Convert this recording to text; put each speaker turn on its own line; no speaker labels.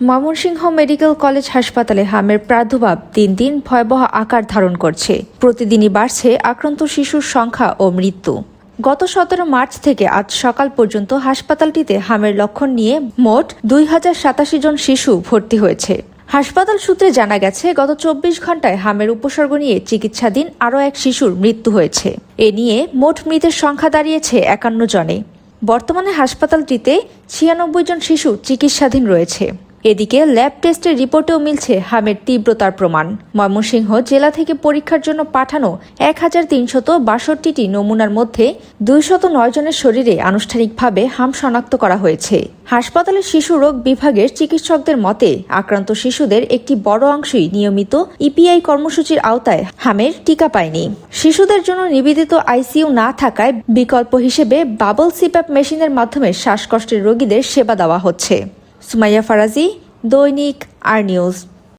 Mymensingh medical college হাসপাতালে হামের প্রাদুর্ভাব দিন দিন ভয়াবহ আকার ধারণ করছে। প্রতিদিনই বাড়ছে আক্রান্ত শিশুর সংখ্যা ও মৃত্যু। গত 17 মার্চ থেকে আজ সকাল পর্যন্ত হাসপাতালটিতে হামের লক্ষণ নিয়ে মোট 2087 জন শিশু ভর্তি হয়েছে। হাসপাতাল সূত্রে জানা গেছে, গত 24 ঘন্টায় হামের উপসর্গ নিয়ে চিকিৎসাধীন আরও এক শিশুর মৃত্যু হয়েছে। এ নিয়ে মোট মৃতের সংখ্যা দাঁড়িয়েছে 51 জনে। বর্তমানে হাসপাতালটিতে 96 জন শিশু চিকিৎসাধীন রয়েছে। এদিকে ল্যাব টেস্টের রিপোর্টেও মিলছে হামের তীব্রতার প্রমাণ। ময়মনসিংহ জেলা থেকে পরীক্ষার জন্য পাঠানো 1362টি নমুনার মধ্যে 209 জনের শরীরে আনুষ্ঠানিকভাবে হাম শনাক্ত করা হয়েছে। হাসপাতালের শিশু রোগ বিভাগের চিকিৎসকদের মতে, আক্রান্ত শিশুদের একটি বড় অংশই নিয়মিত ইপিআই কর্মসূচির আওতায় হামের টিকা পায়নি। শিশুদের জন্য নিবেদিত আইসিইউ না থাকায় বিকল্প হিসেবে বাবল সিপ্যাপ মেশিনের মাধ্যমে শ্বাসকষ্টের রোগীদের সেবা দেওয়া হচ্ছে। সুমাইয়া ফারাজি, দৈনিক আর নিউজ।